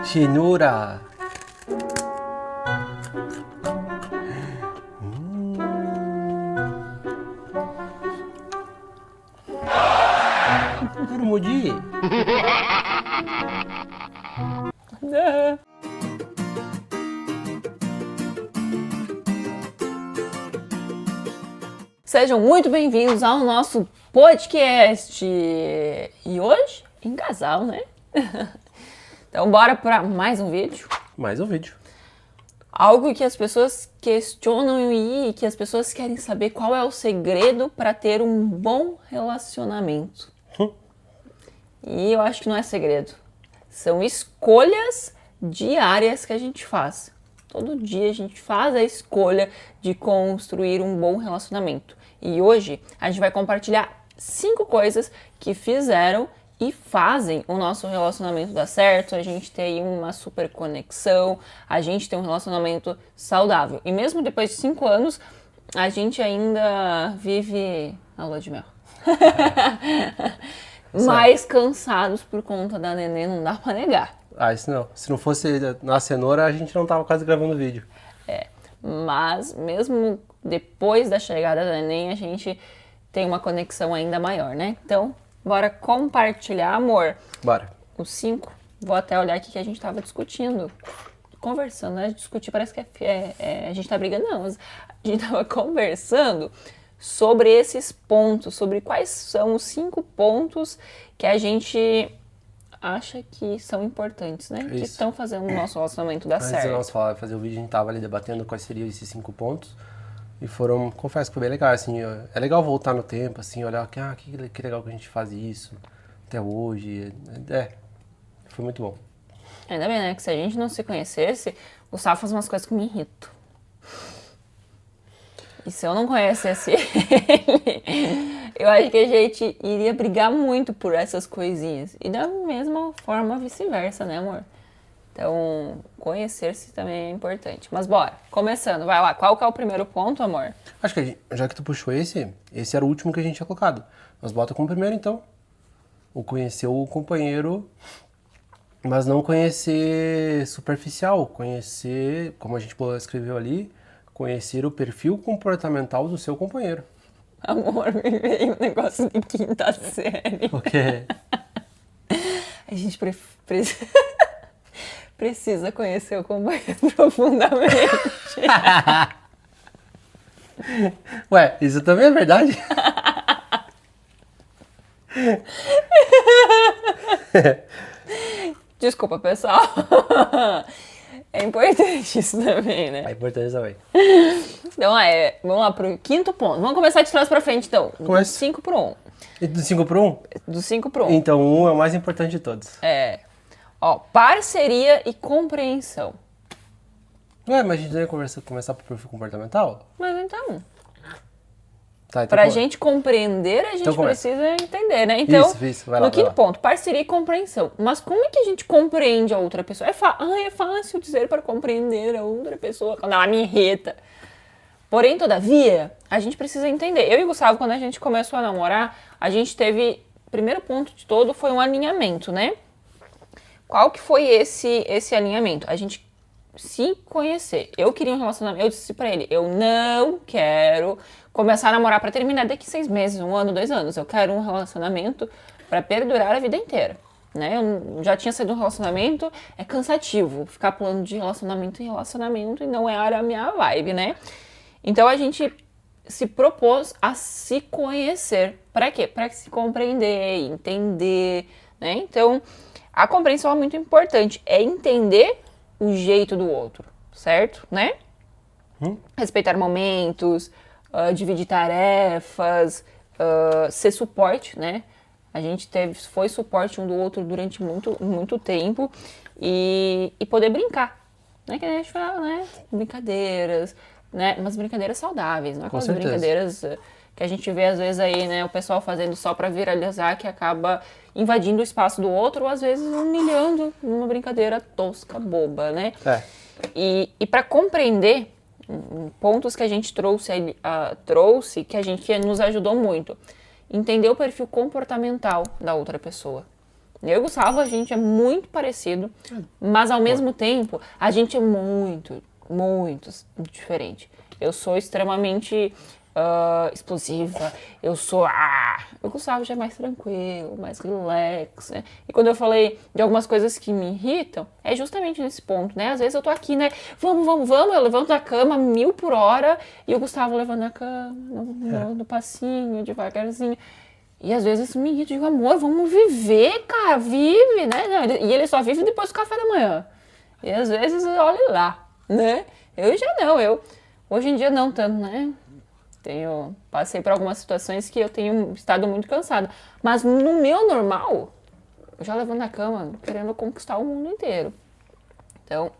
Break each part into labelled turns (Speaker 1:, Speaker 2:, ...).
Speaker 1: Chinura. Urumudi.
Speaker 2: Sejam muito bem-vindos ao nosso podcast. E hoje, em casal, né? Então, bora para mais um vídeo.
Speaker 1: Mais um vídeo.
Speaker 2: Algo que as pessoas questionam e que as pessoas querem saber qual é o segredo para ter um bom relacionamento. E eu acho que não é segredo. São escolhas diárias que a gente faz. Todo dia a gente faz a escolha de construir um bom relacionamento. E hoje a gente vai compartilhar 5 coisas que fizeram e fazem o nosso relacionamento dar certo, a gente ter uma super conexão, a gente ter um relacionamento saudável. E mesmo depois de 5 anos, a gente ainda vive a lua de mel. Mais cansados por conta da nenê, não dá pra negar.
Speaker 1: Ah, isso não. Se não fosse na cenoura, a gente não tava quase gravando vídeo.
Speaker 2: Mas mesmo depois da chegada da neném, a gente tem uma conexão ainda maior, né? Então, bora compartilhar, amor.
Speaker 1: Bora.
Speaker 2: Os 5. Vou até olhar aqui que a gente tava discutindo. Conversando, né? Discutir parece que a gente tá brigando, não. Mas a gente tava conversando sobre esses pontos, sobre quais são os 5 pontos que a gente acha que são importantes, né? Que estão fazendo o nosso relacionamento dar certo.
Speaker 1: Antes de nós fazer o vídeo, a gente tava ali debatendo quais seriam esses 5 pontos. E foram, confesso que foi bem legal, assim, é legal voltar no tempo, assim, olhar que legal que a gente faz isso até hoje. Foi muito bom.
Speaker 2: Ainda bem, né? Que se a gente não se conhecesse, o Gustavo faz umas coisas que me irritam. E se eu não conhecesse ele, eu acho que a gente iria brigar muito por essas coisinhas. E da mesma forma, vice-versa, né, amor? Então, conhecer-se também é importante. Mas bora, começando, vai lá. Qual que é o primeiro ponto, amor?
Speaker 1: Acho que já que tu puxou esse era o último que a gente tinha colocado. Mas bota como primeiro, então. O conhecer o companheiro, mas não conhecer superficial. Conhecer, como a gente escreveu ali, conhecer o perfil comportamental do seu companheiro.
Speaker 2: Amor, me veio um negócio de quinta série.
Speaker 1: O quê?
Speaker 2: A gente precisa conhecer o companheiro profundamente.
Speaker 1: Ué, isso também é verdade?
Speaker 2: Desculpa, pessoal. É importante isso também, né?
Speaker 1: É importante também.
Speaker 2: Então, vamos lá pro 5º ponto. Vamos começar de trás pra frente, então. Do 5 pro 1.
Speaker 1: E do 5 pro 1?
Speaker 2: Do 5 pro 1.
Speaker 1: Então, o 1 é o mais importante de todos.
Speaker 2: Ó, parceria e compreensão.
Speaker 1: Ué, mas a gente não ia começar pro perfil comportamental?
Speaker 2: Mas então...
Speaker 1: Tá, então
Speaker 2: pra gente compreender, a gente
Speaker 1: então
Speaker 2: precisa entender, né? Então,
Speaker 1: isso, vai lá,
Speaker 2: no 5º ponto, parceria e compreensão. Mas como é que a gente compreende a outra pessoa? É fácil dizer para compreender a outra pessoa quando ela me irrita. Porém, todavia, a gente precisa entender. Eu e o Gustavo, quando a gente começou a namorar, a gente teve... O primeiro ponto de todo foi um alinhamento, né? Qual que foi esse alinhamento? A gente se conhecer. Eu queria um relacionamento, eu disse pra ele, eu não quero começar a namorar pra terminar daqui 6 meses, 1 ano, 2 anos. Eu quero um relacionamento pra perdurar a vida inteira, né? Eu já tinha sido um relacionamento, é cansativo ficar pulando de relacionamento em relacionamento e não era a minha vibe, né? Então a gente se propôs a se conhecer. Pra quê? Pra se compreender, entender, né? Então, a compreensão é muito importante, é entender o jeito do outro, certo? Né? Respeitar momentos, dividir tarefas, ser suporte, né? A gente foi suporte um do outro durante muito tempo e poder brincar, né? Que a gente fala, né? Brincadeiras, né? Umas brincadeiras saudáveis, não é aquelas brincadeiras que a gente vê às vezes aí, né? O pessoal fazendo só pra viralizar, que acaba invadindo o espaço do outro ou às vezes humilhando numa brincadeira tosca, boba, né? E para compreender pontos que a gente trouxe que nos ajudou muito. Entender o perfil comportamental da outra pessoa. Eu e o Gustavo, a gente é muito parecido, mas ao mesmo tempo, a gente é muito, muito diferente. Eu sou extremamente explosiva, eu sou... O Gustavo já é mais tranquilo, mais relax, né? E quando eu falei de algumas coisas que me irritam, é justamente nesse ponto, né? Às vezes eu tô aqui, né? Vamos, eu levanto da cama 1000 por hora e o Gustavo levando a cama no passinho, devagarzinho. E às vezes isso me irrita, eu digo, amor, vamos viver, cara, vive, né? E ele só vive depois do café da manhã. E às vezes, olha lá, né? Eu já não, hoje em dia não tanto, né? Passei por algumas situações que eu tenho estado muito cansada. Mas no meu normal, eu já levanto na cama querendo conquistar o mundo inteiro. Então,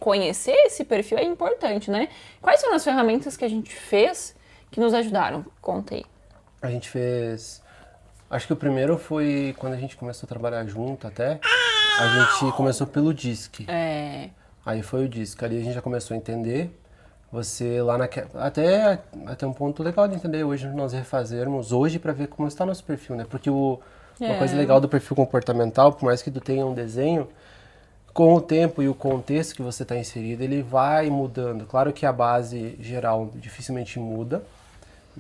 Speaker 2: conhecer esse perfil é importante, né? Quais foram as ferramentas que a gente fez que nos ajudaram? Conta aí.
Speaker 1: A gente fez... Acho que o primeiro foi quando a gente começou a trabalhar junto até. A gente começou pelo DISC. Aí foi o DISC. Ali a gente já começou a entender. Você lá até um ponto legal de entender hoje nós refazermos hoje para ver como está nosso perfil, né? Porque uma coisa legal do perfil comportamental, por mais que tu tenha um desenho, com o tempo e o contexto que você está inserido, ele vai mudando. Claro que a base geral dificilmente muda,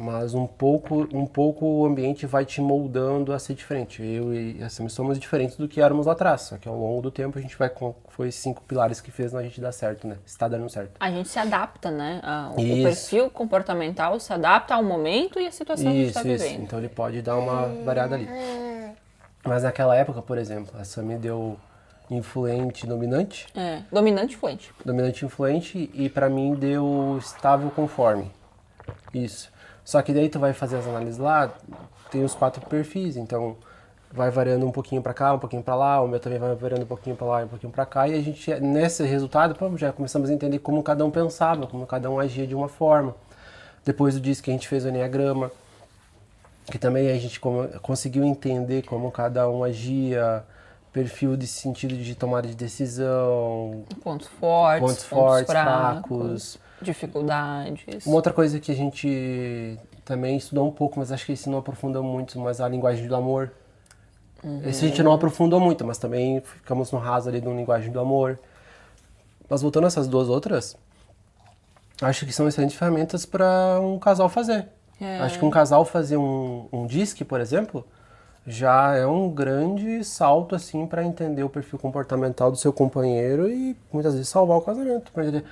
Speaker 1: mas um pouco o ambiente vai te moldando a ser diferente. Eu e a Sammy somos diferentes do que éramos lá atrás, só que ao longo do tempo a gente vai foi 5 pilares que fez a gente dar certo, né? Está dando certo.
Speaker 2: A gente se adapta, né? O perfil comportamental se adapta ao momento e à situação que a gente está vivendo.
Speaker 1: Então ele pode dar uma variada ali. Mas naquela época, por exemplo, a Sammy deu influente dominante.
Speaker 2: Dominante influente.
Speaker 1: Dominante influente e pra mim deu estável conforme. Isso. Só que daí tu vai fazer as análises lá, tem os 4 perfis, então vai variando um pouquinho pra cá, um pouquinho pra lá, o meu também vai variando um pouquinho pra lá e um pouquinho pra cá, e a gente, nesse resultado, já começamos a entender como cada um pensava, como cada um agia de uma forma. Depois disso que a gente fez o Enneagrama, que também a gente conseguiu entender como cada um agia, perfil de sentido de tomada de decisão,
Speaker 2: pontos fortes,
Speaker 1: fracos,
Speaker 2: dificuldades.
Speaker 1: Uma outra coisa que a gente também estudou um pouco, mas acho que isso não aprofundou muito, mas a linguagem do amor. Esse a gente não aprofundou muito, mas também ficamos no raso ali de uma linguagem do amor. Mas voltando a essas duas outras, acho que são excelentes ferramentas para um casal fazer. Acho que um casal fazer um DISC, por exemplo, já é um grande salto assim para entender o perfil comportamental do seu companheiro e muitas vezes salvar o casamento. Pra entender,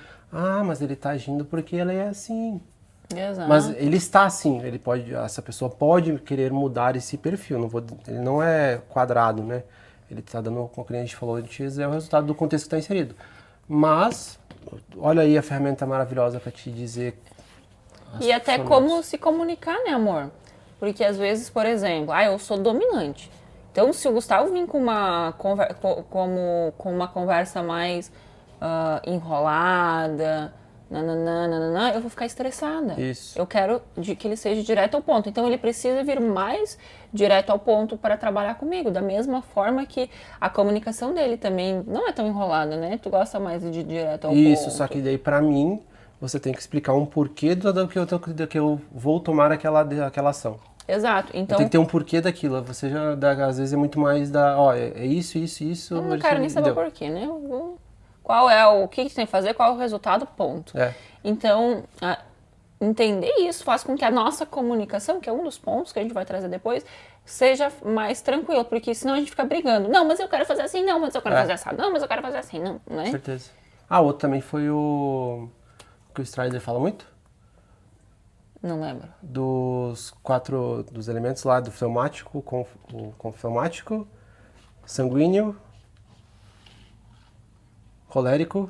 Speaker 1: mas ele tá agindo porque ele é assim.
Speaker 2: Exato.
Speaker 1: Mas ele está assim, essa pessoa pode querer mudar esse perfil, ele não é quadrado, né? Ele está dando, como a gente falou antes, é o resultado do contexto que está inserido. Mas, olha aí a ferramenta maravilhosa para te dizer.
Speaker 2: E até como se comunicar, né, amor? Porque às vezes, por exemplo, eu sou dominante. Então, se o Gustavo vir com uma conversa mais enrolada, eu vou ficar estressada.
Speaker 1: Isso.
Speaker 2: Eu quero que ele seja direto ao ponto. Então, ele precisa vir mais direto ao ponto para trabalhar comigo. Da mesma forma que a comunicação dele também não é tão enrolada, né? Tu gosta mais de direto ao ponto.
Speaker 1: Isso, só que daí, pra mim, você tem que explicar um porquê do que eu vou tomar aquela ação.
Speaker 2: Exato. Então,
Speaker 1: tem que ter um porquê daquilo. Você já, às vezes, é muito mais é isso.
Speaker 2: Eu não quero nem saber o porquê, né? O que tem que fazer, qual é o resultado, ponto. Então, entender isso faz com que a nossa comunicação, que é um dos pontos que a gente vai trazer depois, seja mais tranquila, porque senão a gente fica brigando. Não, mas eu quero fazer assim, não, mas eu quero fazer assim, não, mas eu quero fazer assim, não, né?
Speaker 1: Com certeza. Outro também foi o que o Strider fala muito.
Speaker 2: Não lembro.
Speaker 1: Dos 4 dos elementos lá, do fleumático, confleumático, sanguíneo, colérico.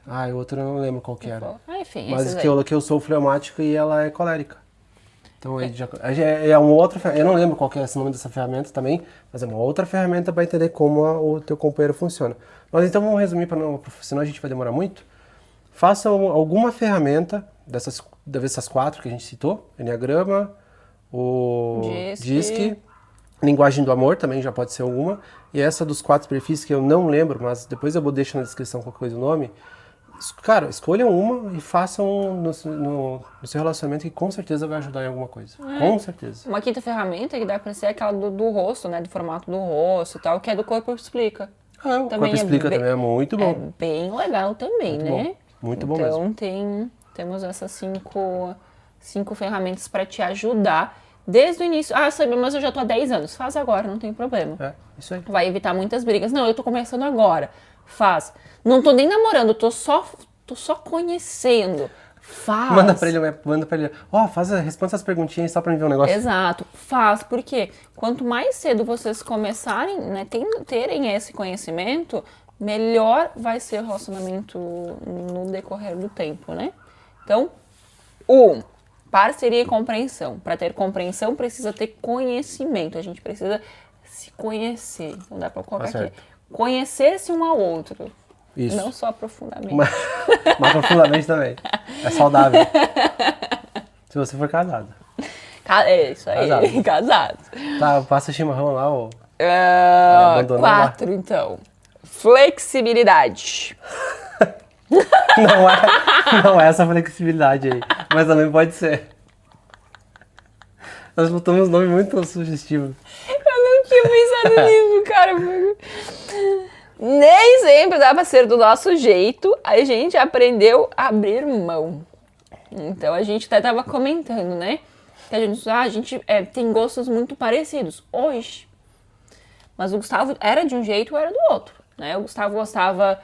Speaker 1: O outro eu não lembro qual que era.
Speaker 2: Enfim,
Speaker 1: mas que eu sou fleumático e ela é colérica. Então é uma outra ferramenta. Eu não lembro qual que é esse nome dessa ferramenta também, mas é uma outra ferramenta para entender como o teu companheiro funciona. Mas então vamos resumir, senão a gente vai demorar muito. Faça alguma ferramenta dessas 4 que a gente citou: Enneagrama, o DISC, linguagem do amor também já pode ser alguma. E essa dos 4 perfis que eu não lembro, mas depois eu vou deixar na descrição qualquer coisa o nome. Cara, escolham uma e façam no seu relacionamento que com certeza vai ajudar em alguma coisa. Com certeza.
Speaker 2: Uma quinta ferramenta que dá pra ser aquela do rosto, né? Do formato do rosto e tal, que é do Corpo Explica.
Speaker 1: O Corpo Explica também é muito bom.
Speaker 2: É bem legal também,
Speaker 1: Muito
Speaker 2: né?
Speaker 1: bom. Muito bom mesmo.
Speaker 2: Então temos essas cinco ferramentas pra te ajudar desde o início. Ah, sabe, mas eu já tô há 10 anos. Faz agora, não tem problema.
Speaker 1: Isso aí.
Speaker 2: Vai evitar muitas brigas. Não, eu tô começando agora. Faz. Não tô nem namorando, tô só conhecendo. Faz.
Speaker 1: Manda pra ele. Responde essas perguntinhas só pra mim ver um negócio.
Speaker 2: Exato, faz, porque quanto mais cedo vocês começarem, né, terem esse conhecimento, melhor vai ser o relacionamento no decorrer do tempo, né? Então, parceria e compreensão. Para ter compreensão, precisa ter conhecimento. A gente precisa se conhecer. Não dá para colocar aqui. Conhecer-se um ao outro.
Speaker 1: Isso.
Speaker 2: Não só profundamente.
Speaker 1: Mas profundamente também. É saudável. Se você for casado.
Speaker 2: É isso aí, casado.
Speaker 1: Tá, passa o chimarrão lá, ou...
Speaker 2: 4, então. Flexibilidade.
Speaker 1: Não é essa flexibilidade aí. Mas também pode ser. Nós botamos um nome muito sugestivo.
Speaker 2: Eu não tinha pensado nisso, cara. Nem sempre dá pra ser do nosso jeito. A gente aprendeu a abrir mão. Então a gente até tava comentando, né? Que a gente tem gostos muito parecidos hoje. Mas o Gustavo era de um jeito ou era do outro, né? O Gustavo gostava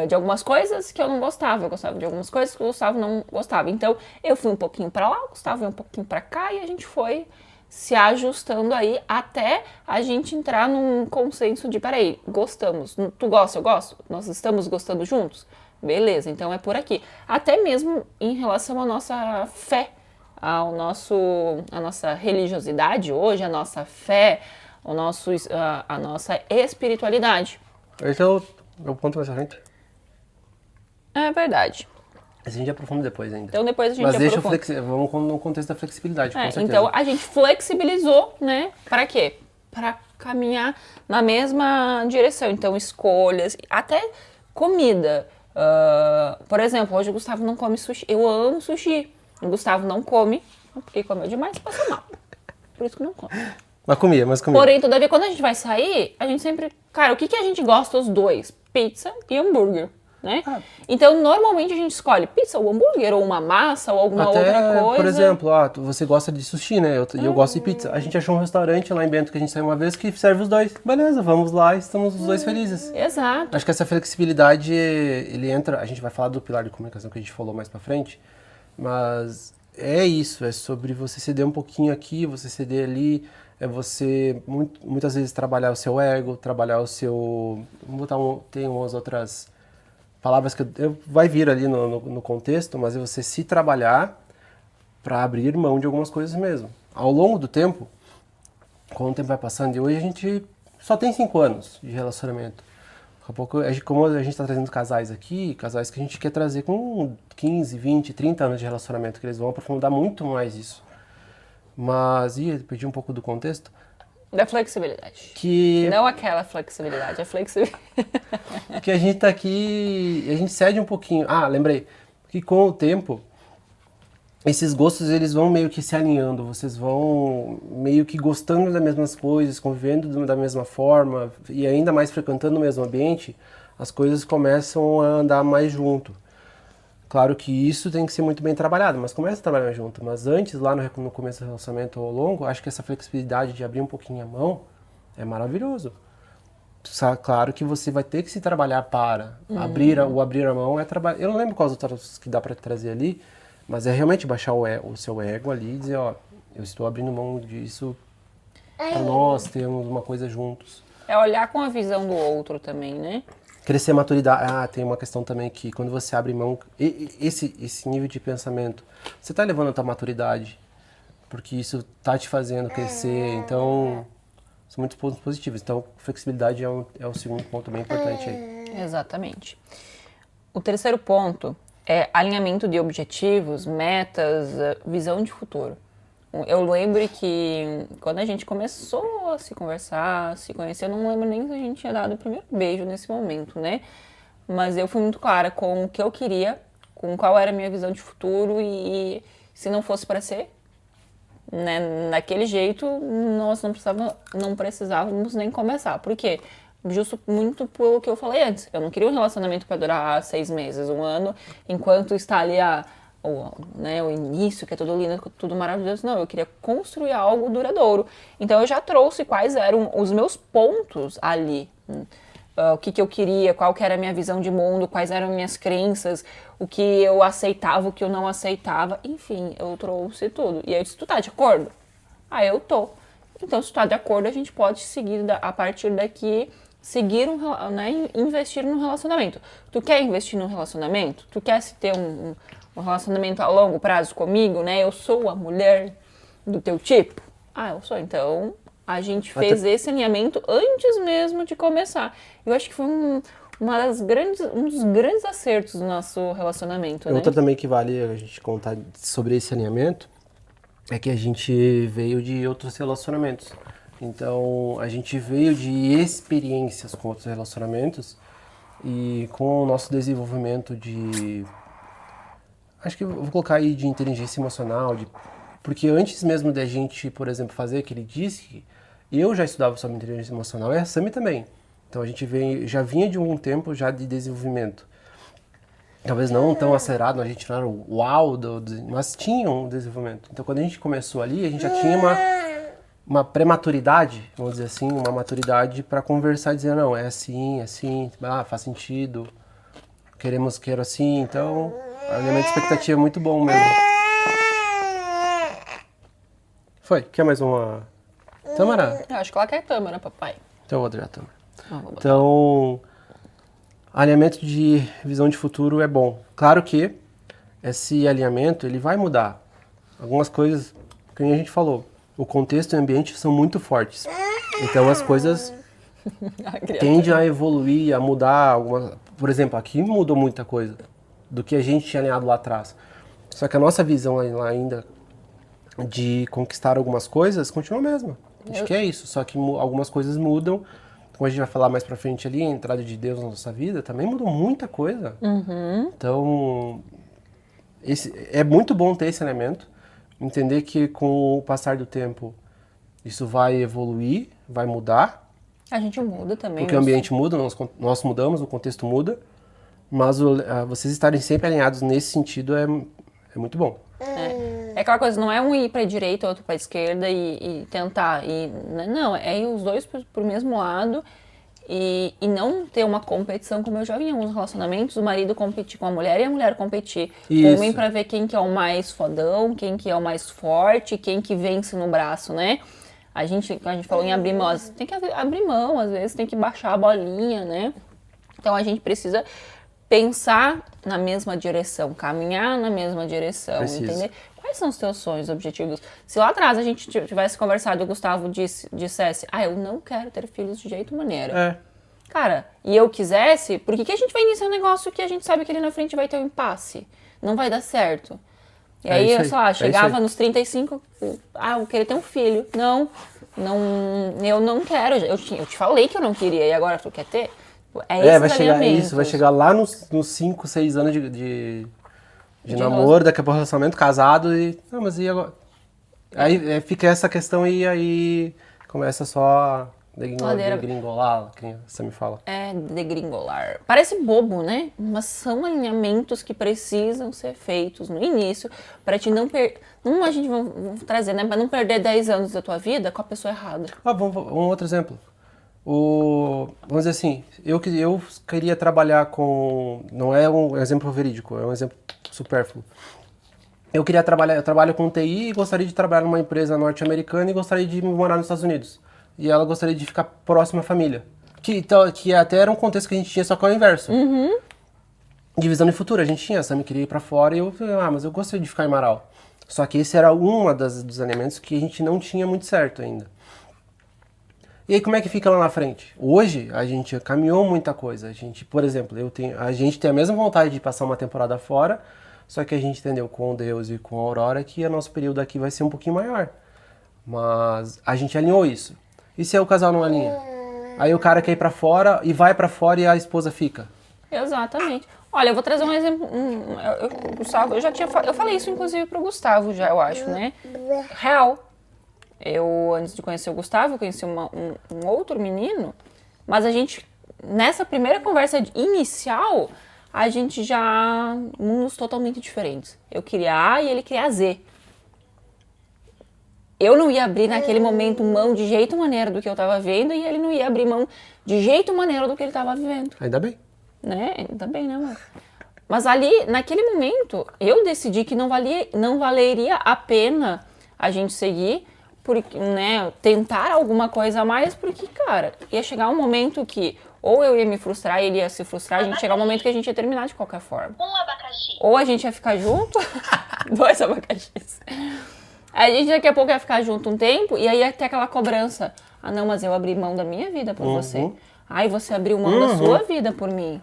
Speaker 2: de algumas coisas que eu não gostava. Eu gostava de algumas coisas que o Gustavo não gostava. Então eu fui um pouquinho pra lá, o Gustavo ia um pouquinho pra cá e a gente foi se ajustando aí até a gente entrar num consenso de, peraí, gostamos, tu gosta, eu gosto, nós estamos gostando juntos? Beleza, então é por aqui. Até mesmo em relação à nossa fé, a nossa religiosidade hoje, a nossa fé, a nossa espiritualidade.
Speaker 1: Esse é o ponto mais à frente.
Speaker 2: É verdade.
Speaker 1: Esse a gente aprofunda depois ainda.
Speaker 2: Então depois a gente
Speaker 1: vamos no contexto da flexibilidade, com certeza.
Speaker 2: Então a gente flexibilizou, né? Para quê? Para caminhar na mesma direção. Então escolhas, até comida. Por exemplo, hoje o Gustavo não come sushi. Eu amo sushi. O Gustavo não come, porque comeu demais, passou mal. Por isso que não come.
Speaker 1: Mas comia.
Speaker 2: Porém, todavia, quando a gente vai sair, a gente sempre... Cara, o que a gente gosta os dois? Pizza e hambúrguer. Né? Então, normalmente a gente escolhe pizza ou hambúrguer, ou uma massa, ou alguma outra coisa.
Speaker 1: Por exemplo, você gosta de sushi, né? Eu gosto de pizza. A gente achou um restaurante lá em Bento que a gente saiu uma vez que serve os dois. Beleza, vamos lá e estamos os dois felizes.
Speaker 2: Exato.
Speaker 1: Acho que essa flexibilidade, ele entra... A gente vai falar do pilar de comunicação que a gente falou mais pra frente, mas é isso, é sobre você ceder um pouquinho aqui, você ceder ali, é você muitas vezes trabalhar o seu ego, trabalhar o seu... Tem umas outras... palavras que vai vir ali no contexto, mas é você se trabalhar para abrir mão de algumas coisas mesmo. Ao longo do tempo, quando o tempo vai passando, e hoje a gente só tem 5 anos de relacionamento. Daqui a pouco, como a gente está trazendo casais aqui, casais que a gente quer trazer com 15, 20, 30 anos de relacionamento, que eles vão aprofundar muito mais isso. Mas, perdi um pouco do contexto.
Speaker 2: Da flexibilidade. Não aquela flexibilidade, a flexibilidade.
Speaker 1: Que a gente tá aqui, a gente cede um pouquinho. Lembrei. Que com o tempo, esses gostos eles vão meio que se alinhando. Vocês vão meio que gostando das mesmas coisas, convivendo da mesma forma e ainda mais frequentando o mesmo ambiente, as coisas começam a andar mais junto. Claro que isso tem que ser muito bem trabalhado, mas começa a trabalhar junto. Mas antes, lá no começo do relacionamento ao longo, acho que essa flexibilidade de abrir um pouquinho a mão é maravilhoso. Claro que você vai ter que se trabalhar para abrir a mão é trabalhar. Eu não lembro quais outras que dá para trazer ali, mas é realmente baixar o seu ego ali e dizer, ó, eu estou abrindo mão disso para nós termos uma coisa juntos.
Speaker 2: É olhar com a visão do outro também, né?
Speaker 1: Crescer a maturidade. Tem uma questão também que quando você abre mão, esse nível de pensamento, você está levando a tua maturidade, porque isso está te fazendo crescer, então são muitos pontos positivos. Então, flexibilidade é o segundo ponto bem importante aí.
Speaker 2: Exatamente. O terceiro ponto é alinhamento de objetivos, metas, visão de futuro. Eu lembro que quando a gente começou a se conversar, se conhecer, eu não lembro nem se a gente tinha dado o primeiro beijo nesse momento, né? mas eu fui muito clara com o que eu queria, com qual era a minha visão de futuro e se não fosse para ser, né, daquele jeito, nós não precisávamos nem começar. Por quê? Justo muito pelo que eu falei antes. Eu não queria um relacionamento para durar 6 meses, 1 ano, enquanto está ali o início, que é tudo lindo, tudo maravilhoso. Não, eu queria construir algo duradouro. Então eu já trouxe quais eram os meus pontos ali. O que eu queria, qual que era a minha visão de mundo, quais eram minhas crenças, o que eu aceitava, o que eu não aceitava. Enfim, eu trouxe tudo. E aí eu disse, tu tá de acordo? Ah, eu tô. Então, se tu tá de acordo, a gente pode seguir a partir daqui, investir num relacionamento. Tu quer investir num relacionamento? Tu quer se ter um relacionamento a longo prazo comigo, né? Eu sou a mulher do teu tipo? Ah, eu sou. Então, a gente fez esse alinhamento antes mesmo de começar. Eu acho que foi um dos grandes acertos do nosso relacionamento, né?
Speaker 1: Outra também que vale a gente contar sobre esse alinhamento é que a gente veio de outros relacionamentos. Então, a gente veio de experiências com outros relacionamentos e com o nosso desenvolvimento de... Acho que eu vou colocar aí de inteligência emocional, porque antes mesmo da gente, por exemplo, fazer aquele DISC, eu já estudava sobre inteligência emocional e a Sami também. Então, a gente já vinha de um tempo já de desenvolvimento. Talvez não tão acelerado, a gente não era o uau, mas tinha um desenvolvimento. Então, quando a gente começou ali, a gente já tinha uma prematuridade, vamos dizer assim, uma maturidade para conversar e dizer, não, é assim, faz sentido, quero assim, então, o alinhamento de expectativa é muito bom mesmo. Foi, quer mais uma? Tâmara?
Speaker 2: Eu acho que ela quer Tâmara, papai.
Speaker 1: Então eu vou dar a Tâmara. Então, alinhamento de visão de futuro é bom. Claro que esse alinhamento, ele vai mudar. Algumas coisas, como a gente falou, o contexto e o ambiente são muito fortes. Então as coisas tendem a evoluir, a mudar. Por exemplo, aqui mudou muita coisa do que a gente tinha alinhado lá atrás. Só que a nossa visão lá ainda de conquistar algumas coisas continua a mesma. Acho que é isso, só que algumas coisas mudam. Como a gente vai falar mais pra frente ali, a entrada de Deus na nossa vida, também mudou muita coisa.
Speaker 2: Uhum.
Speaker 1: Então, é muito bom ter esse alinhamento, entender que com o passar do tempo, isso vai evoluir, vai mudar.
Speaker 2: A gente muda também.
Speaker 1: Porque o ambiente muda, nós mudamos, o contexto muda, mas vocês estarem sempre alinhados nesse sentido é muito bom.
Speaker 2: É aquela coisa, não é um ir pra direita, outro pra esquerda e tentar. Não, é ir os dois pro mesmo lado e não ter uma competição, como eu já vi em alguns relacionamentos, o marido competir com a mulher e a mulher competir com o homem pra ver quem que é o mais fodão, quem que é o mais forte, quem que vence no braço, né? A gente falou em abrir mão, tem que abrir mão, às vezes tem que baixar a bolinha, né? Então a gente precisa pensar na mesma direção, caminhar na mesma direção, entender quais são os teus sonhos, objetivos. Se lá atrás a gente tivesse conversado e o Gustavo dissesse, eu não quero ter filhos de jeito maneira. Cara, e eu quisesse, por que a gente vai iniciar um negócio que a gente sabe que ali na frente vai ter um impasse? Não vai dar certo. E aí, eu, sei lá, chegava nos 35, eu queria ter um filho. Não, eu não quero. Eu te falei que eu não queria, e agora tu quer ter?
Speaker 1: Vai chegar lá nos 5, 6 anos de namoro, daqui a pouco relacionamento, casado e... Não, mas e agora? Aí fica essa questão e aí começa só degringolar, que você me fala.
Speaker 2: Degringolar. Parece bobo, né? Mas são alinhamentos que precisam ser feitos no início para te não perder... a gente vai trazer, né? Para não perder 10 anos da tua vida com a pessoa errada.
Speaker 1: Um outro exemplo. Vamos dizer assim, eu queria trabalhar com... Não é um exemplo verídico, é um exemplo supérfluo. Eu trabalho com TI e gostaria de trabalhar numa empresa norte-americana e gostaria de morar nos Estados Unidos. E ela gostaria de ficar próxima à família. Que até era um contexto que a gente tinha, só que ao inverso.
Speaker 2: Uhum.
Speaker 1: Divisão de futuro, a gente tinha, a Sami queria ir pra fora e eu falei, mas eu gostaria de ficar em Marau. Só que esse era dos elementos que a gente não tinha muito certo ainda. E aí como é que fica lá na frente? Hoje a gente caminhou muita coisa. A gente, por exemplo, a gente tem a mesma vontade de passar uma temporada fora, só que a gente entendeu com Deus e com a Aurora que o nosso período aqui vai ser um pouquinho maior. Mas a gente alinhou isso. E se o casal não alinha? Aí o cara quer ir pra fora e vai pra fora e a esposa fica.
Speaker 2: Exatamente. Olha, eu vou trazer um exemplo. Gustavo, eu falei isso inclusive pro Gustavo já, eu acho, né? Real. Eu, antes de conhecer o Gustavo, eu conheci um outro menino, mas a gente, nessa primeira conversa inicial, a gente já, mundos totalmente diferentes. Eu queria A e ele queria Z. Eu não ia abrir naquele momento mão de jeito maneira do que eu tava vendo e ele não ia abrir mão de jeito maneira do que ele tava vivendo.
Speaker 1: Ainda bem.
Speaker 2: Né? Ainda bem, né, amor? Mas ali, naquele momento, eu decidi que não valeria a pena a gente seguir, porque, né, tentar alguma coisa a mais, porque, cara, ia chegar um momento que ou eu ia me frustrar, ele ia se frustrar, a gente ia chegar um momento que a gente ia terminar de qualquer forma.
Speaker 3: Um abacaxi.
Speaker 2: Ou a gente ia ficar junto, 2 abacaxis. A gente daqui a pouco ia ficar junto um tempo e aí ia ter aquela cobrança. Ah, não, mas eu abri mão da minha vida por você. Ai, você abriu mão da sua vida por mim.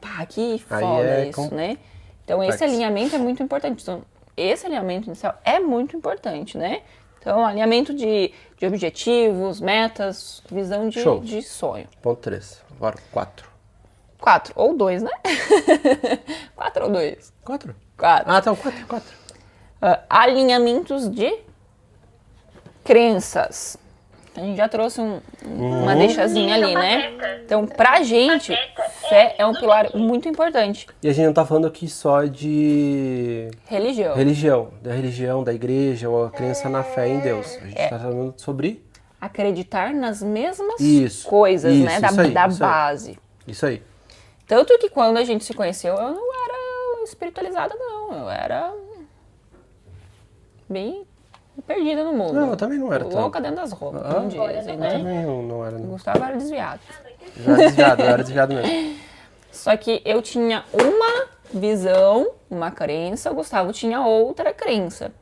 Speaker 2: Pá, que foda isso, né? Então, esse alinhamento é muito importante. Então, esse alinhamento inicial é muito importante, né? Então, alinhamento de objetivos, metas, visão de sonho.
Speaker 1: Ponto 3. Agora, 4.
Speaker 2: 4 ou 2, né? 4 ou 2?
Speaker 1: 4?
Speaker 2: 4.
Speaker 1: Ah, então 4.
Speaker 2: Alinhamentos de crenças. A gente já trouxe uma deixazinha ali, né? Então, pra gente, fé é um pilar muito importante.
Speaker 1: E a gente não tá falando aqui só de
Speaker 2: religião.
Speaker 1: Da religião, da igreja, ou a crença na fé em Deus. A gente tá falando sobre
Speaker 2: acreditar nas mesmas
Speaker 1: isso,
Speaker 2: coisas, né? Da
Speaker 1: isso
Speaker 2: base.
Speaker 1: Aí. Isso aí.
Speaker 2: Tanto que quando a gente se conheceu, eu não era espiritualizada, não. Eu era bem perdida no mundo.
Speaker 1: Não, eu também não era.
Speaker 2: Louca dentro das roupas, como dizem, né?
Speaker 1: Eu também não era.
Speaker 2: O Gustavo era desviado.
Speaker 1: Eu era desviado mesmo.
Speaker 2: Só que eu tinha uma visão, uma crença, o Gustavo tinha outra crença.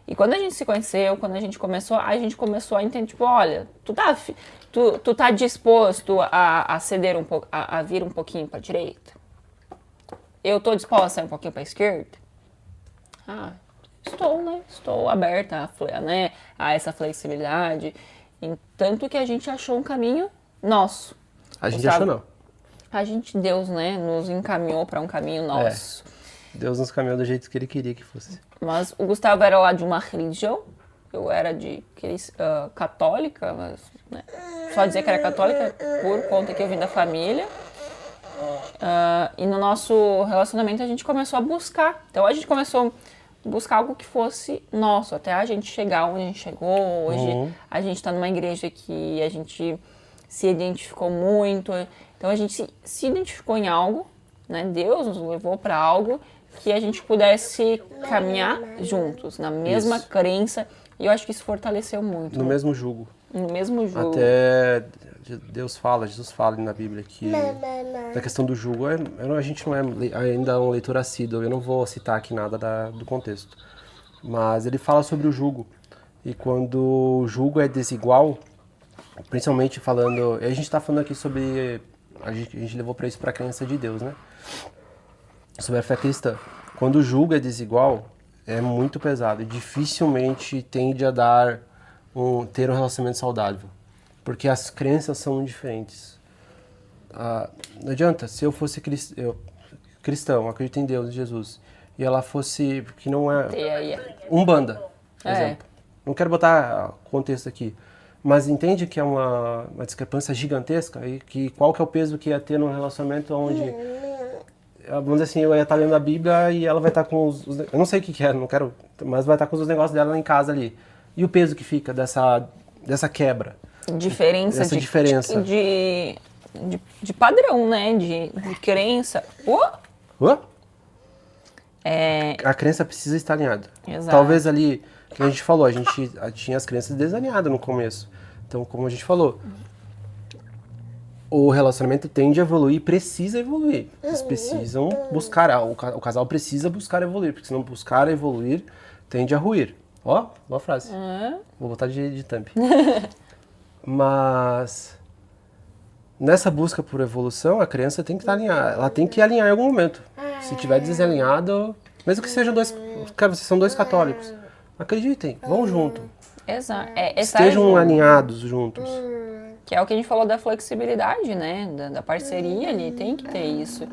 Speaker 2: E quando a gente se conheceu, quando a gente começou a entender, tipo, olha, tu tá disposto a ceder um pouco, a vir um pouquinho pra direita? Eu tô disposta a ir um pouquinho pra esquerda? Ah, estou, né? Estou aberta a essa flexibilidade. Tanto que a gente achou um caminho nosso.
Speaker 1: A gente achou não.
Speaker 2: A gente, Deus, né, nos encaminhou para um caminho nosso.
Speaker 1: Deus nos caminhou do jeito que ele queria que fosse.
Speaker 2: Mas o Gustavo era lá de uma religião, eu era de católica, mas né, só dizer que era católica por conta que eu vim da família. E no nosso relacionamento a gente começou a buscar. Então a gente começou a buscar algo que fosse nosso, até a gente chegar onde a gente chegou. Hoje a gente está numa igreja que a gente se identificou muito. Então a gente se identificou em algo, né? Deus nos levou para algo que a gente pudesse caminhar juntos, na mesma crença. E eu acho que isso fortaleceu muito.
Speaker 1: No mesmo jugo.
Speaker 2: No mesmo jugo.
Speaker 1: Até Jesus fala na Bíblia que da questão do jugo, a gente não é ainda um leitor assíduo, eu não vou citar aqui nada do contexto. Mas ele fala sobre o jugo. E quando o jugo é desigual, principalmente falando... A gente está falando aqui sobre... A gente levou para isso para a crença de Deus, né? Sobre a fé cristã. Quando o jugo é desigual, é muito pesado e dificilmente tende a ter um relacionamento saudável. Porque as crenças são diferentes. Não adianta, se eu fosse cristão, acredito em Deus, em Jesus, e ela fosse, que não é... Umbanda, por exemplo. Não quero botar contexto aqui. Mas entende que é uma discrepância gigantesca? E qual que é o peso que ia ter num relacionamento onde... Vamos dizer assim, eu ia estar lendo a Bíblia e ela vai estar com os... Eu não sei o que é, não quero... Mas vai estar com os negócios dela em casa ali. E o peso que fica dessa quebra?
Speaker 2: Diferença de padrão, né? De crença.
Speaker 1: A crença precisa estar alinhada.
Speaker 2: Exato.
Speaker 1: Talvez ali, que a gente falou, a gente tinha as crenças desalinhadas no começo. Então, como a gente falou, o relacionamento tende a evoluir, precisa evoluir. Eles precisam buscar, o casal precisa buscar evoluir, porque se não buscar evoluir, tende a ruir. Boa frase. Vou botar de thumb. Mas nessa busca por evolução, a criança tem que estar alinhada. Ela tem que alinhar em algum momento. Se tiver desalinhado, mesmo que sejam vocês são dois católicos, acreditem, vão junto.
Speaker 2: Exato.
Speaker 1: Estejam alinhados juntos.
Speaker 2: Que é o que a gente falou da flexibilidade, né? Da parceria ali, tem que ter isso.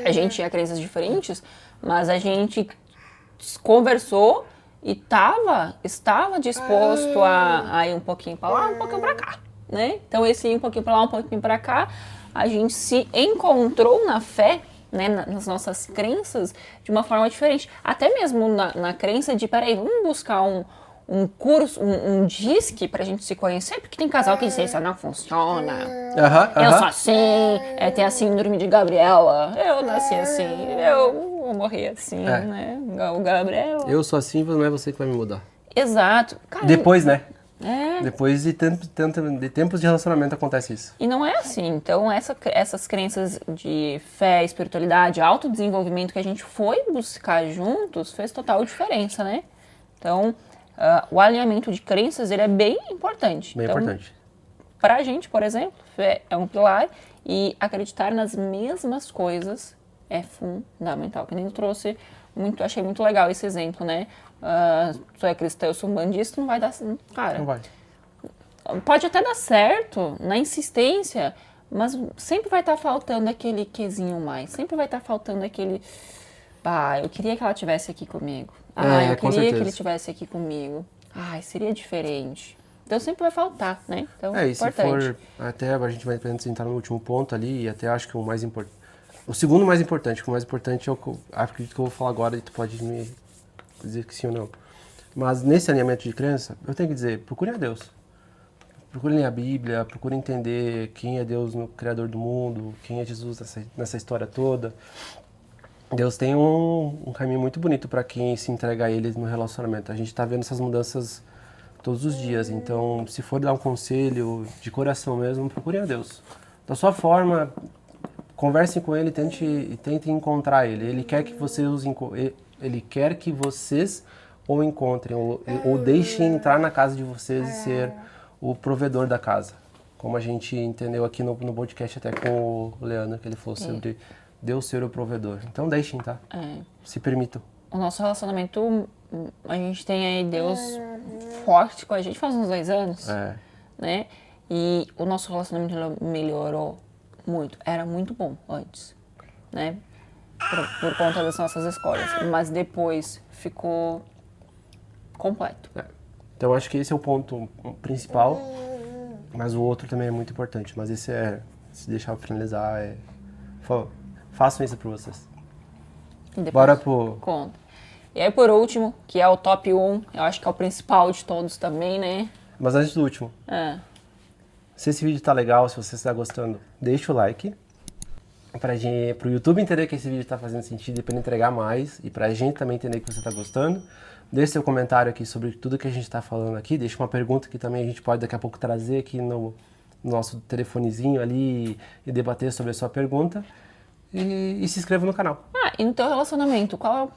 Speaker 2: A gente tinha crenças diferentes, mas a gente conversou e estava disposto a ir um pouquinho para lá, um pouquinho para cá, né? Então esse ir um pouquinho para lá, um pouquinho para cá, a gente se encontrou na fé, né, nas nossas crenças de uma forma diferente. Até mesmo na crença de, peraí, vamos buscar um curso, um disque pra gente se conhecer, porque tem casal que diz isso não funciona. Eu sou assim, tem a síndrome de Gabriela. Eu nasci assim, eu vou morrer assim, né? O Gabriel.
Speaker 1: Eu sou assim, não é você que vai me mudar.
Speaker 2: Exato. Cara,
Speaker 1: depois, né?
Speaker 2: É.
Speaker 1: Depois de tempos de relacionamento acontece isso.
Speaker 2: E não é assim. Então, essas crenças de fé, espiritualidade, autodesenvolvimento que a gente foi buscar juntos fez total diferença, né? Então, o alinhamento de crenças, ele é bem importante.
Speaker 1: Bem importante.
Speaker 2: Pra gente, por exemplo, fé é um pilar e acreditar nas mesmas coisas é fundamental. Que nem eu trouxe, achei muito legal esse exemplo, né? Tu é cristão, eu sou umbandista, não vai dar... Cara,
Speaker 1: não vai.
Speaker 2: Pode até dar certo na insistência, mas sempre vai estar faltando aquele quezinho mais. Sempre vai estar faltando aquele... eu queria que ela estivesse aqui comigo. Eu queria que ele estivesse aqui comigo. Seria diferente. Então sempre vai faltar, né? Então é importante.
Speaker 1: Se for, até a gente vai entrar no último ponto ali, e até acho que o mais importante. O segundo mais importante, que o mais importante é o que eu acredito que eu vou falar agora, e tu pode me dizer que sim ou não. Mas nesse alinhamento de crença, eu tenho que dizer, procurem a Deus. Procurem ler a Bíblia, procurem entender quem é Deus no Criador do mundo, quem é Jesus nessa história toda. Deus tem um caminho muito bonito para quem se entrega a Ele no relacionamento. A gente está vendo essas mudanças todos os dias. Então, se for dar um conselho de coração mesmo, procurem a Deus. Da sua forma, conversem com Ele e tentem encontrar Ele. Ele quer que vocês o encontrem ou deixem entrar na casa de vocês e ser o provedor da casa. Como a gente entendeu aqui no podcast até com o Leandro, que ele falou sobre... Deus ser o provedor. Então deixem, tá? Se permitam.
Speaker 2: O nosso relacionamento, a gente tem aí Deus forte com a gente faz uns 2 anos. Né? E o nosso relacionamento melhorou muito. Era muito bom antes, né? Por conta das nossas escolhas. Mas depois ficou completo.
Speaker 1: Então acho que esse é o ponto principal. Mas o outro também é muito importante. Mas esse se deixar eu finalizar, façam isso pra vocês. Bora pro...
Speaker 2: Conta. E aí, por último, que é o top 1, eu acho que é o principal de todos também, né?
Speaker 1: Mas antes do último. Se esse vídeo tá legal, se você está gostando, deixa o like. Pro YouTube entender que esse vídeo tá fazendo sentido e pra ele entregar mais. E pra gente também entender que você tá gostando. Deixe seu comentário aqui sobre tudo que a gente tá falando aqui. Deixa uma pergunta que também a gente pode daqui a pouco trazer aqui no nosso telefonezinho ali e debater sobre a sua pergunta. E se inscreva no canal.
Speaker 2: E no teu relacionamento, qual é o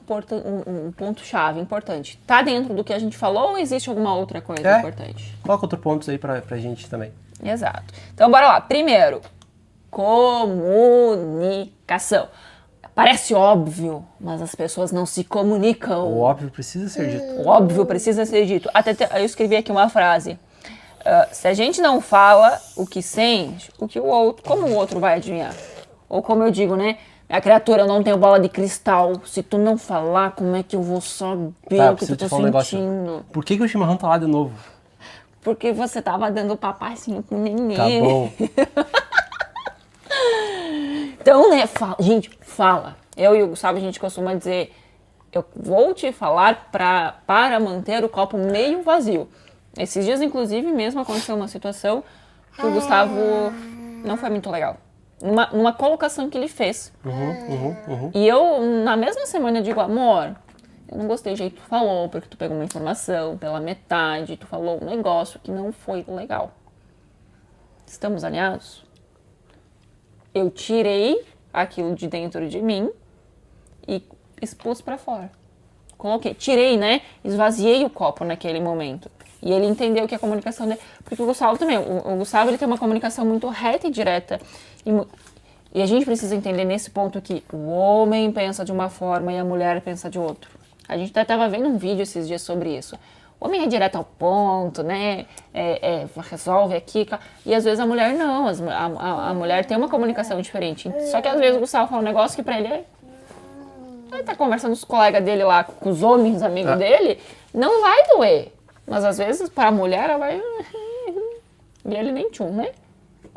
Speaker 2: ponto-chave importante? Tá dentro do que a gente falou ou existe alguma outra coisa importante?
Speaker 1: Coloca outros pontos aí pra gente também.
Speaker 2: Exato. Então, bora lá. Primeiro, comunicação. Parece óbvio, mas as pessoas não se comunicam.
Speaker 1: O óbvio precisa ser dito.
Speaker 2: O óbvio precisa ser dito. Eu escrevi aqui uma frase. Se a gente não fala o que sente, como o outro vai adivinhar? Ou como eu digo, né? A criatura, eu não tenho bola de cristal. Se tu não falar, como é que eu vou saber o que tu tá sentindo?
Speaker 1: Por que o chimarrão tá lá de novo?
Speaker 2: Porque você tava dando papacinho pro neném.
Speaker 1: Tá bom.
Speaker 2: Então, né? Gente, fala. Eu e o Gustavo, a gente costuma dizer... Eu vou te falar para manter o copo meio vazio. Esses dias, inclusive, mesmo aconteceu uma situação que o Gustavo não foi muito legal. Numa colocação que ele fez. E eu, na mesma semana, digo, amor, eu não gostei do jeito que tu falou, porque tu pegou uma informação pela metade, tu falou um negócio que não foi legal. Estamos alinhados? Eu tirei aquilo de dentro de mim e expus pra fora. Tirei, né? Esvaziei o copo naquele momento. E ele entendeu que a comunicação dele... Porque o Gustavo também, o Gustavo ele tem uma comunicação muito reta e direta. E a gente precisa entender nesse ponto que o homem pensa de uma forma e a mulher pensa de outro. A gente até estava vendo um vídeo esses dias sobre isso. O homem é direto ao ponto, né? Resolve aqui. E às vezes a mulher não. A mulher tem uma comunicação diferente. Só que às vezes o Gustavo fala um negócio que pra ele é... Ele tá conversando com os colegas dele lá, com os homens amigos dele, não vai doer. Mas às vezes pra mulher ela vai... E ele nem tchum, né?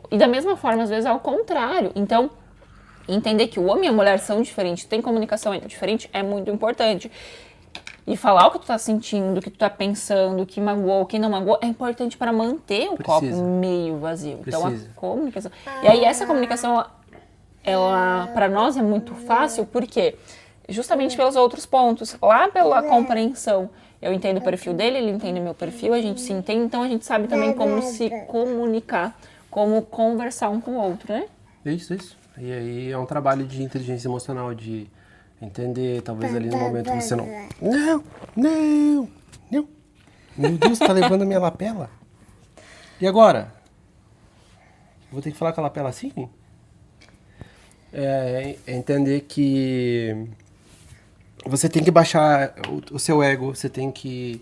Speaker 2: E da mesma forma, às vezes é o contrário. Então, entender que o homem e a mulher são diferentes, tem comunicação diferente, é muito importante. E falar o que tu tá sentindo, o que tu tá pensando, o que magoou, o que não magoou, é importante para manter o copo meio vazio. Então, a comunicação... E aí, essa comunicação, ela para nós é muito fácil, porque justamente pelos outros pontos. Lá pela compreensão. Eu entendo o perfil dele, ele entende o meu perfil, a gente se entende, então a gente sabe também como se comunicar, como conversar um com o outro, né?
Speaker 1: Isso. E aí é um trabalho de inteligência emocional, de entender, talvez ali no momento você não... Não! Meu Deus, tá levando a minha lapela? E agora? Vou ter que falar com a lapela assim? É entender que você tem que baixar o seu ego, você tem que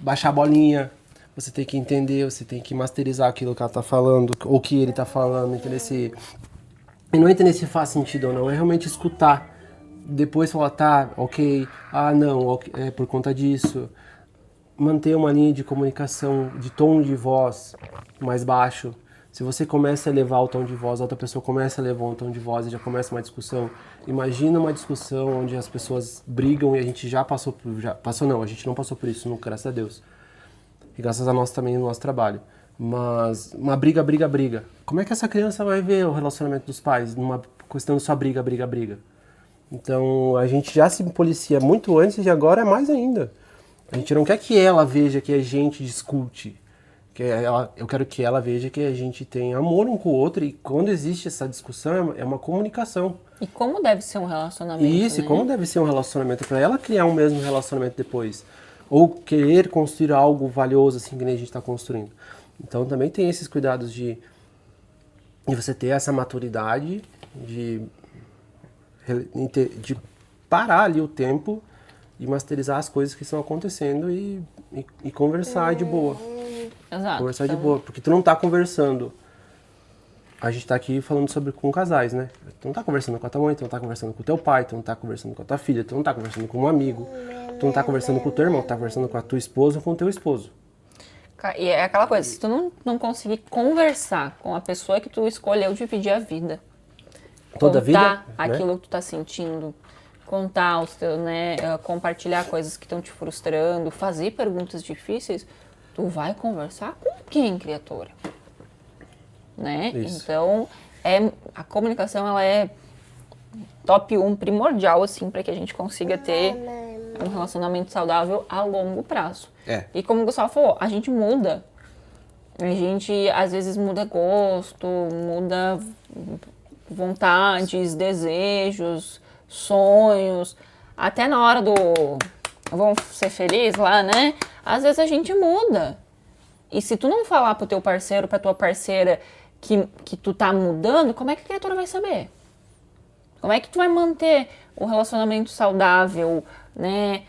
Speaker 1: baixar a bolinha, você tem que entender, você tem que masterizar aquilo que ela tá falando, ou que ele tá falando, entender se... E não entender se faz sentido ou não, é realmente escutar. Depois falar, tá, ok, não, okay, é por conta disso. Manter uma linha de comunicação, de tom de voz mais baixo. Se você começa a elevar o tom de voz, a outra pessoa começa a elevar um tom de voz e já começa uma discussão. Imagina uma discussão onde as pessoas brigam e a gente já passou por... a gente não passou por isso nunca, graças a Deus. E graças a nós também no nosso trabalho. Mas uma briga. Como é que essa criança vai ver o relacionamento dos pais numa questão de só briga? Então a gente já se policia muito antes e agora é mais ainda. A gente não quer que ela veja que a gente discute. Eu quero que ela veja que a gente tem amor um com o outro e quando existe essa discussão é uma comunicação.
Speaker 2: E como deve ser um relacionamento,
Speaker 1: Isso,
Speaker 2: né?
Speaker 1: como deve ser um relacionamento para ela criar um mesmo relacionamento depois. Ou querer construir algo valioso assim que nem a gente está construindo. Então também tem esses cuidados de você ter essa maturidade, de parar ali o tempo e masterizar as coisas que estão acontecendo e conversar de boa.
Speaker 2: Exato.
Speaker 1: Conversar de boa, porque tu não tá conversando. A gente tá aqui falando sobre com casais, né? Tu não tá conversando com a tua mãe, tu não tá conversando com o teu pai, tu não tá conversando com a tua filha, tu não tá conversando com um amigo, tu não tá conversando com o teu irmão, tu tá conversando com a tua esposa ou com o teu esposo.
Speaker 2: E é aquela coisa, se tu não conseguir conversar com a pessoa que tu escolheu dividir a vida,
Speaker 1: Toda a vida,
Speaker 2: contar aquilo que tu tá sentindo, contar os teus, né, compartilhar coisas que estão te frustrando, fazer perguntas difíceis, tu vai conversar com quem, criatura? Né?
Speaker 1: Isso.
Speaker 2: Então, a comunicação ela é top 1 primordial assim para que a gente consiga ter um relacionamento saudável a longo prazo. E como o Gustavo falou, a gente muda. A gente às vezes muda gosto, muda vontades, desejos, sonhos, até na hora do vamos ser felizes lá, né? Às vezes a gente muda. E se tu não falar pro teu parceiro, pra tua parceira que tu tá mudando, como é que a criatura vai saber? Como é que tu vai manter o relacionamento saudável, né?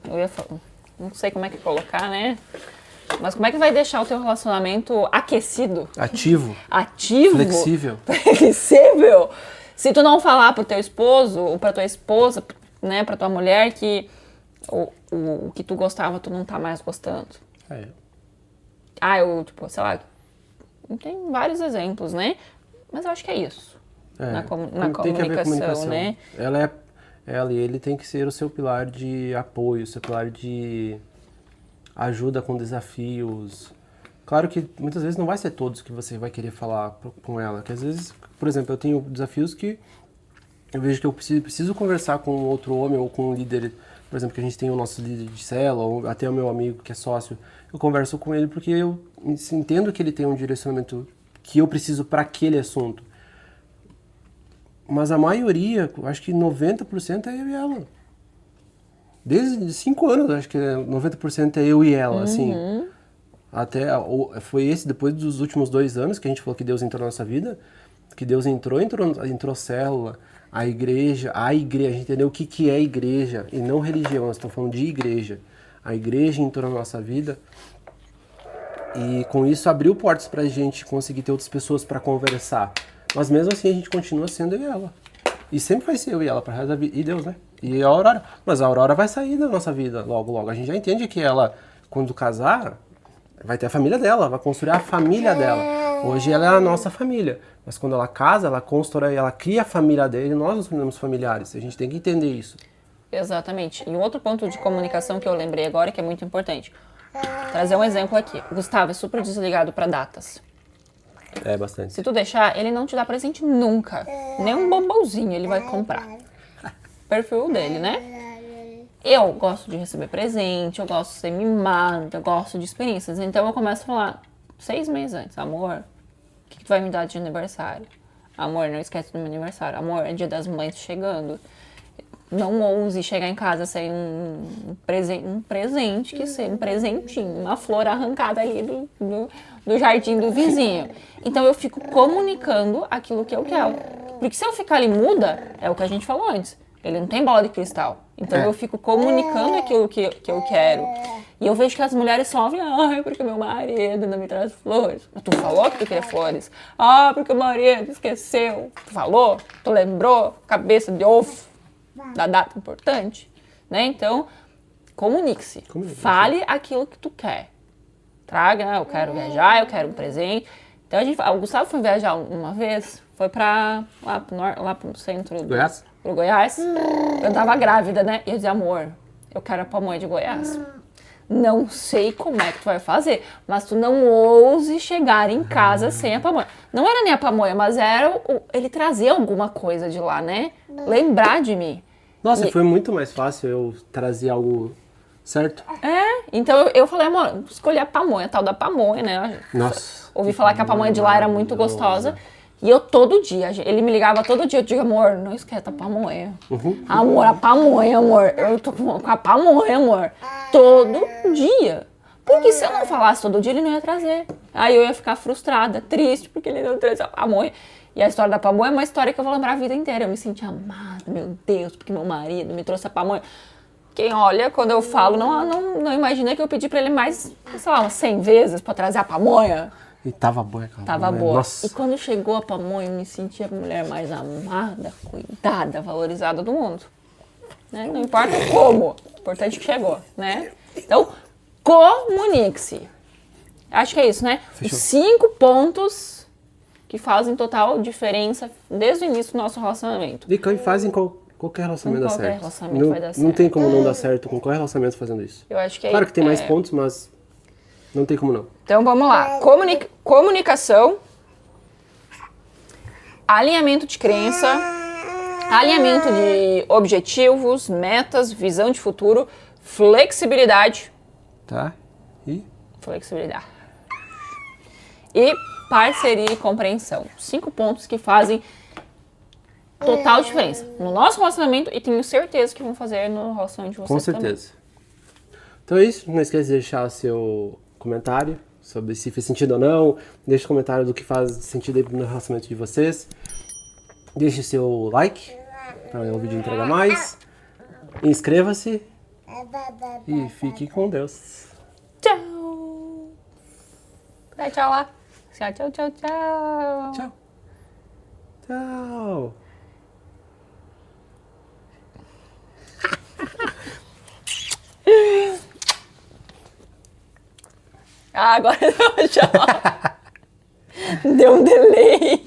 Speaker 2: Eu ia falar, não sei como é que colocar, né? Mas como é que vai deixar o teu relacionamento aquecido?
Speaker 1: Ativo.
Speaker 2: Flexível. Se tu não falar pro teu esposo ou pra tua esposa, né, pra tua mulher que o que tu gostava tu não tá mais gostando. Eu, tipo, sei lá, tem vários exemplos, né? Mas eu acho que é isso. Na comunicação, né?
Speaker 1: Ela e ele tem que ser o seu pilar de apoio, o seu pilar de ajuda com desafios. Claro que muitas vezes não vai ser todos que você vai querer falar com ela, que às vezes, por exemplo, eu tenho desafios que eu vejo que eu preciso conversar com outro homem ou com um líder, por exemplo, que a gente tem o nosso líder de célula, ou até o meu amigo que é sócio, eu converso com ele porque eu entendo que ele tem um direcionamento que eu preciso para aquele assunto. Mas a maioria, acho que 90% é eu e ela. Desde 5 anos, acho que 90% é eu e ela, assim. Foi depois dos últimos 2 anos que a gente falou que Deus entrou na nossa vida, que Deus entrou célula, A igreja, entendeu o que é igreja e não religião, nós estamos falando de igreja. A igreja entrou na nossa vida e com isso abriu portas pra gente conseguir ter outras pessoas pra conversar. Mas mesmo assim a gente continua sendo eu e ela. E sempre vai ser eu e ela pra resto da vida. E Deus, né? E a Aurora. Mas a Aurora vai sair da nossa vida logo, logo. A gente já entende que ela, quando casar, vai ter a família dela, vai construir a família dela. Hoje ela é a nossa família. Mas quando ela casa, ela constrói, ela cria a família dele e nós nos tornamos familiares. A gente tem que entender isso.
Speaker 2: Exatamente. E um outro ponto de comunicação que eu lembrei agora, que é muito importante. Trazer um exemplo aqui. O Gustavo é super desligado para datas.
Speaker 1: É, bastante.
Speaker 2: Se tu deixar, ele não te dá presente nunca. Nem um bombonzinho ele vai comprar. Perfil dele, né? Eu gosto de receber presente, eu gosto de ser mimada, eu gosto de experiências. Então eu começo a falar 6 meses antes. Amor, o que tu vai me dar de aniversário? Amor, não esquece do meu aniversário. Amor, é dia das mães chegando. Não ouse chegar em casa sem um presente, que seja um presentinho, uma flor arrancada ali do jardim do vizinho. Então eu fico comunicando aquilo que eu quero. Porque se eu ficar ali muda, é o que a gente falou antes, ele não tem bola de cristal. Então eu fico comunicando aquilo que eu quero. E eu vejo que as mulheres sofrem, porque meu marido não me traz flores. Mas tu falou que tu queria flores. Porque o marido esqueceu. Tu falou? Tu lembrou? Cabeça de ovo. Da data importante, né? Então, comunique-se. Fale aquilo que tu quer. Traga, eu quero viajar, eu quero um presente. Então, o Gustavo foi viajar uma vez, foi lá pro centro do
Speaker 1: Goiás?
Speaker 2: Pro Goiás. Eu tava grávida, né? E eu dizia, amor, eu quero a pamonha de Goiás. Não sei como é que tu vai fazer, mas tu não ouse chegar em casa sem a pamonha. Não era nem a pamonha, mas era ele trazer alguma coisa de lá, né? Lembrar de mim.
Speaker 1: Nossa, foi muito mais fácil eu trazer algo certo.
Speaker 2: Então eu falei, amor, escolhi a pamonha, a tal da pamonha, né?
Speaker 1: Nossa.
Speaker 2: Ouvi falar que a pamonha de lá era muito gostosa. E eu todo dia, ele me ligava todo dia, eu digo, amor, não esquece a pamonha. Amor, a pamonha, amor. Eu tô com a pamonha, amor. Todo dia. Porque se eu não falasse todo dia, ele não ia trazer. Aí eu ia ficar frustrada, triste, porque ele não trouxe a pamonha. E a história da pamonha é uma história que eu vou lembrar a vida inteira. Eu me senti amada, meu Deus, porque meu marido me trouxe a pamonha. Quem olha, quando eu falo, não imagina que eu pedi pra ele mais, sei lá, umas 100 vezes pra trazer a pamonha.
Speaker 1: E tava boa aquela
Speaker 2: Tava
Speaker 1: pamonha.
Speaker 2: boa.
Speaker 1: Nossa.
Speaker 2: E quando chegou a pamonha, eu me senti a mulher mais amada, cuidada, valorizada do mundo. Né? Não importa como, o importante é que chegou, né? Então, comunique-se. Acho que é isso, né?
Speaker 1: Fechou.
Speaker 2: Os 5 pontos que fazem total diferença desde o início do nosso relacionamento.
Speaker 1: E que fazem qualquer relacionamento dar
Speaker 2: Qualquer
Speaker 1: certo.
Speaker 2: relacionamento
Speaker 1: Não,
Speaker 2: vai dar
Speaker 1: não
Speaker 2: certo.
Speaker 1: tem como não dar certo com qualquer relacionamento fazendo isso.
Speaker 2: Eu acho que é
Speaker 1: Claro que tem mais pontos, mas não tem como não.
Speaker 2: Então vamos lá. Comunicação, alinhamento de crença, alinhamento de objetivos, metas, visão de futuro, flexibilidade.
Speaker 1: Tá? E?
Speaker 2: Flexibilidade. E parceria e compreensão. 5 pontos que fazem total diferença no nosso relacionamento e tenho certeza que vão fazer no relacionamento de vocês
Speaker 1: Com certeza. Então é isso. Não esqueça de deixar seu comentário sobre se fez sentido ou não. Deixe comentário do que faz sentido aí no relacionamento de vocês. Deixe seu like para o vídeo entregar mais. Inscreva-se. E fique com Deus.
Speaker 2: Tchau! Dá tchau lá. Tchau, tchau, tchau, tchau.
Speaker 1: Tchau. Tchau.
Speaker 2: Agora não, tchau. Deu um delay.